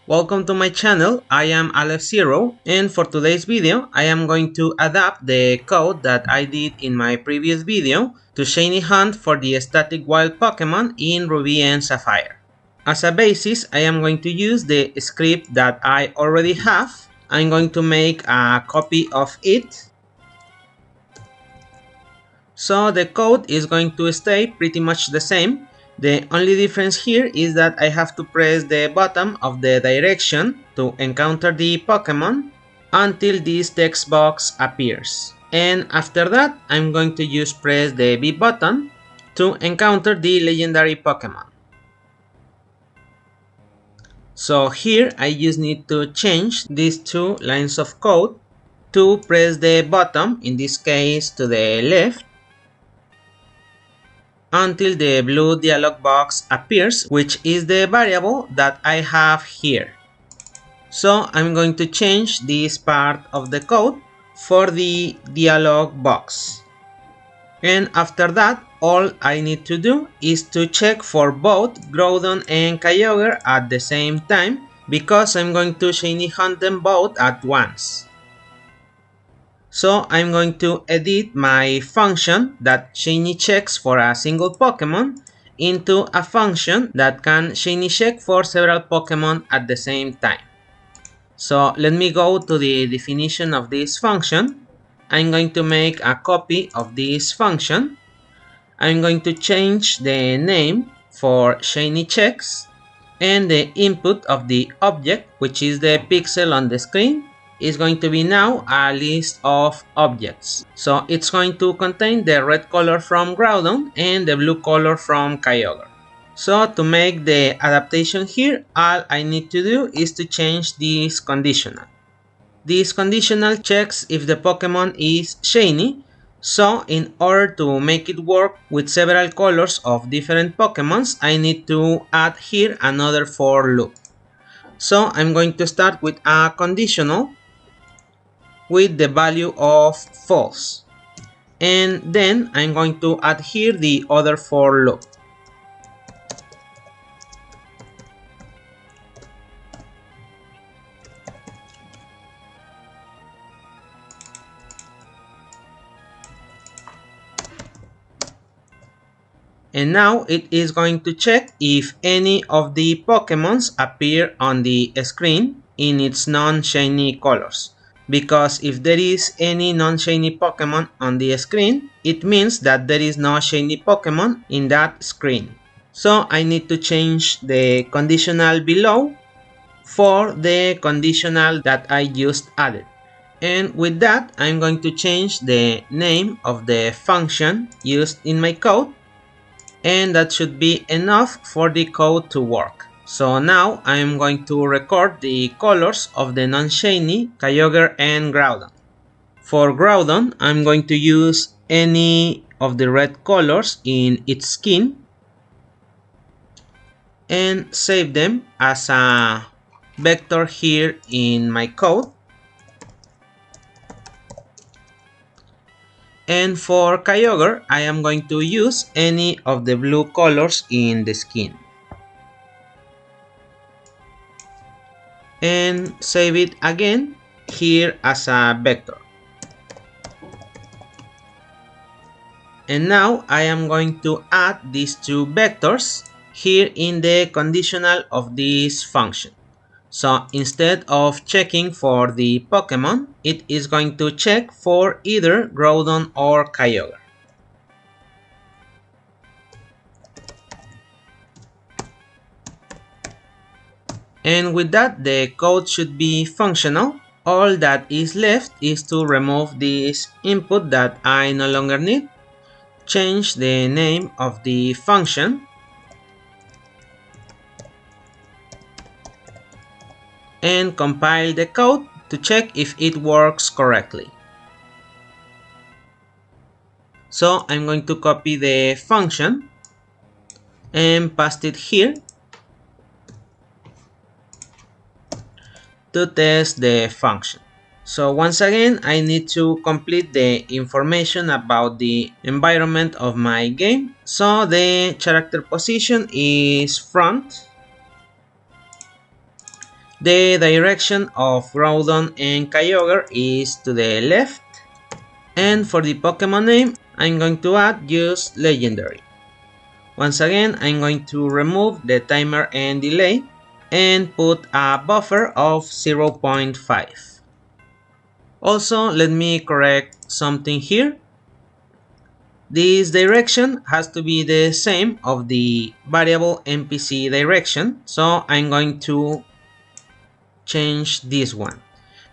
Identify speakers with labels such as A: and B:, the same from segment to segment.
A: Welcome to my channel. I am Alex0, and for today's video I am going to adapt the code that I did in my previous video to shiny hunt for the static wild Pokemon in Ruby and Sapphire. As a basis, I am going to use the script that I already have. I'm going to make a copy of it. So the code is going to stay pretty much the same. The only difference here is that I have to press the button of the direction to encounter the Pokemon until this text box appears. And after that, I'm going to press the B button to encounter the legendary Pokemon. So here I just need to change these two lines of code to press the button, in this case to the left, until the blue dialog box appears, which is the variable that I have here. So I'm going to change this part of the code for the dialog box. And after that, all I need to do is to check for both Groudon and Kyogre at the same time, because I'm going to shiny hunt them both at once. So I'm going to edit my function that shiny checks for a single Pokemon into a function that can shiny check for several Pokemon at the same time. So let me go to the definition of this function. I'm going to make a copy of this function. I'm going to change the name for shiny checks, and the input of the object, which is the pixel on the screen, is going to be now a list of objects. So it's going to contain the red color from Groudon and the blue color from Kyogre. So to make the adaptation here, all I need to do is to change this conditional. This conditional checks if the Pokemon is shiny. So in order to make it work with several colors of different Pokemons, I need to add here another for loop. So I'm going to start with a conditional with the value of false, and then I'm going to add here the other for loop. And now it is going to check if any of the Pokemons appear on the screen in its non-shiny colors. Because if there is any non-shiny Pokemon on the screen, it means that there is no shiny Pokemon in that screen. So I need to change the conditional below for the conditional that I just added. And with that, I'm going to change the name of the function used in my code, and that should be enough for the code to work. So now I'm going to record the colors of the non-shiny Kyogre and Groudon. For Groudon, I'm going to use any of the red colors in its skin and save them as a vector here in my code. And for Kyogre, I am going to use any of the blue colors in the skin and save it again here as a vector. And now I am going to add these two vectors here in the conditional of this function. So instead of checking for the Pokemon, it is going to check for either Groudon or Kyogre. And with that, the code should be functional. All that is left is to remove this input that I no longer need, change the name of the function, and compile the code to check if it works correctly. So I'm going to copy the function and paste it here to test the function. So once again, I need to complete the information about the environment of my game. So the character position is front. The direction of Groudon and Kyogre is to the left. And for the Pokemon name, I'm going to add just legendary. Once again, I'm going to remove the timer and delay and put a buffer of 0.5. Also, let me correct something here. This direction has to be the same of the variable NPC direction, so I'm going to change this one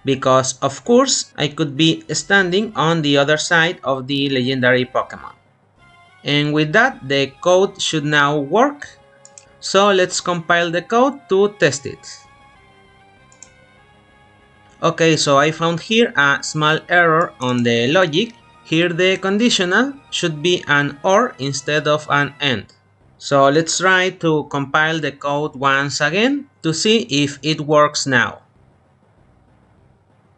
A: because of course I could be standing on the other side of the legendary Pokemon. And with that, the code should now work. So let's compile the code to test it. Okay, so I found here a small error on the logic. Here the conditional should be an OR instead of an AND. So let's try to compile the code once again to see if it works now.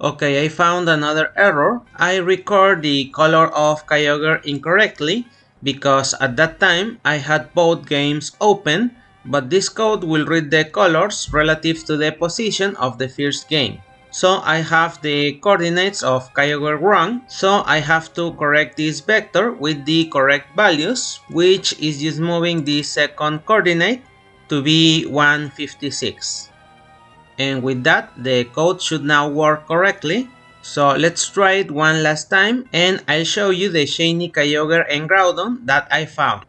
A: Okay, I found another error. I record the color of Kyogre incorrectly because at that time I had both games open, but this code will read the colors relative to the position of the first game. So I have the coordinates of Kyogre wrong, so I have to correct this vector with the correct values, which is just moving the second coordinate to be 156. And with that, the code should now work correctly. So let's try it one last time and I'll show you the shiny Kyogre and Groudon that I found.